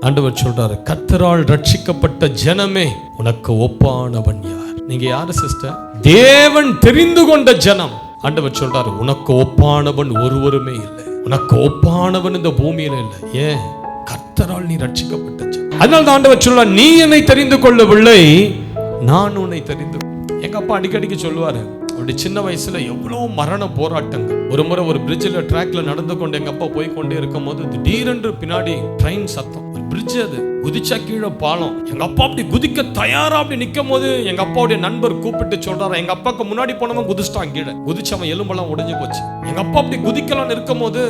ஆண்டவர் சொல்றாரு, கர்த்தரால் ரட்சிக்கப்பட்ட ஜனமே உனக்கு ஒப்பானவன் யார்? நீங்க யாரு சிஸ்டர்? தேவன் தெரிந்து கொண்ட ஜனம். ஆண்டவர் சொல்றாரு, உனக்கு ஒப்பானவன் ஒருவருமே இல்லை, உனக்கு ஒப்பானவன் இந்த பூமியில இல்லை. ஏன்? கர்த்தரால் நீ ரட்சிக்கப்பட்ட ஜனம். அதனால ஆண்டவர் சொல்றார், நீ என்னை தெரிந்து கொள்ளவில்லை, நான் உன்னை தெரிந்து. எங்க அப்பா அடிக்கடிக்கு சொல்லுவாரு, அவருடைய சின்ன வயசுல எவ்வளவு மரண போராட்டங்கள். ஒரு முறை ஒரு பிரிட்ஜில் ட்ராக்ல நடந்து கொண்டு எங்க அப்பா போய் கொண்டே இருக்கும் போது திடீரென்று பின்னாடி ட்ரெயின் சத்தம். ஒரு பிரிட்ஜ், அது குதிச்சா கீழே பாலம். எங்க அப்பா அப்படி குதிக்க தயாரா அப்படி நிக்கும் போது எங்க அப்பாவுடைய நண்பர் கூப்பிட்டு சொல்றாரு, எங்க அப்பாக்கு முன்னாடி போனவன் குதிச்சிட்டான் கீழே. குதிச்சவன் எலும்பெல்லாம் உடைஞ்சு போச்சு. எங்க அப்பா அப்படி குதிக்கலான்னு இருக்கும் போது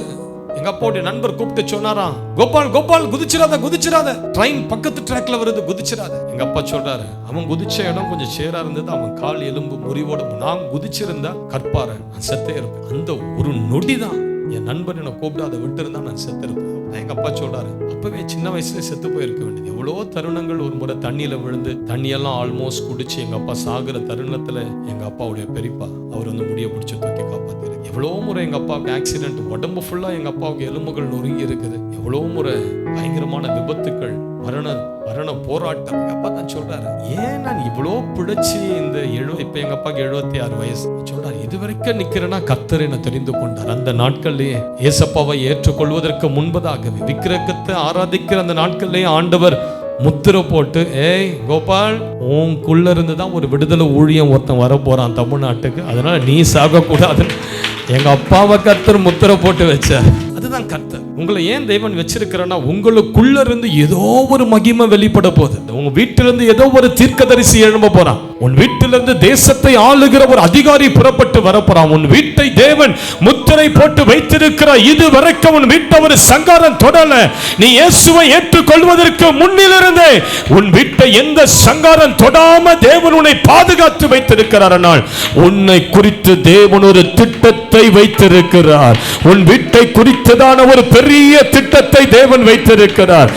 எங்க அப்பாவுடைய நண்பர் கூப்பிட்டு சொன்னாராம், கோபால் கோபால் குதிச்சிராத குதிச்சிராத, ட்ரெயின் பக்கத்து ட்ராக்ல வருது, குதிச்சிராத. எங்க அப்பா சொல்றாரு, அவன் குதிச்ச இடம் கொஞ்சம் சேரா இருந்தது, அவன் கால் எலும்பு முறிவோட. நான் குதிச்சிருந்தா கற்பார நான் செத்தே இருப்பேன். அந்த ஒரு நொடிதான் என் நண்பர் என்னை கூப்பிட்டு அதை விட்டு இருந்தா நான் செத்து இருப்பேன். எங்க அப்பா சொல்றாரு, அப்பவே சின்ன வயசுல செத்து போயிருக்க வேண்டியது. எவ்வளவோ தருணங்கள். ஒரு முறை தண்ணியில விழுந்து தண்ணியெல்லாம் ஆல்மோஸ்ட் குடிச்சு எங்க அப்பா சாகுற தருணத்துல எங்க அப்பாவுடைய பெரியப்பா அவர் வந்து முடிய பிடிச்சி தூக்கி காப்பாத்திரு. எவ்வளோ முறை எங்க அப்பாவுக்கு ஆக்சிடென்ட், உடம்பு ஃபுல்லா எங்க அப்பாவுக்கு எலும்புகள் நொறுங்கி இருக்குது. எவ்வளோ முறை பயங்கரமான விபத்துக்கள், மரண போராட்டம். எங்க அப்பா தான் சொல்றாரு, ஏன் நான் இவ்வளோ பிடிச்சி இந்த இப்ப எங்க அப்பாவுக்கு 76 வயசு சொல்றாரு, இதுவரைக்கும் நிக்கிறேன்னா கர்த்தர் என்ன தெரிந்து கொண்டார். அந்த நாட்கள்லயே ஏசப்பாவை ஏற்றுக்கொள்வதற்கு முன்பதாகவே விக்கிரகத்தை ஆராதிக்கிற அந்த நாட்கள்லயே ஆண்டவர் முத்திரை போட்டு, ஏய் கோபால், உனக்குள்ள இருந்துதான் ஒரு விடுதலை ஊழியம் ஒருத்தன் வர போறான் தமிழ்நாட்டுக்கு, அதனால நீ சாக கூடாது. எங்க அப்பாவை கர்த்தர் முத்திரை போட்டு வச்சார். அதுதான் கர்த்தர். உங்களை ஏன் தேவன் வச்சிருக்கிறன்னா, உங்களுக்குள்ள இருந்து ஏதோ ஒரு மகிமை வெளிப்பட போகுது. உங்க வீட்டிலிருந்து ஏதோ ஒரு தீர்க்கதரிசி எழும்ப போறான். உன் வீட்டிலிருந்து தேசத்தை ஆளுகிற ஒரு அதிகாரி புறப்பட்டு வரப்போறான். உன் வீட்டை தேவன் முத்திரை போட்டு வைத்திருக்கிறார். இது வரைக்கும் உன் வீட்டை ஒரு சங்காரம் தொடல. நீ இயேசுவை ஏற்றுக்கொள்வதற்கு முன்னிலிருந்தே உன் வீட்டை எந்த சங்காரம் தொடாம தேவன் உன்னை பாதுகாத்து வைத்திருக்கிறார். உன்னை குறித்து தேவன் ஒரு திட்டத்தை வைத்திருக்கிறார். உன் வீட்டை குறித்ததான ஒரு பெரிய திட்டத்தை தேவன் வைத்திருக்கிறார்.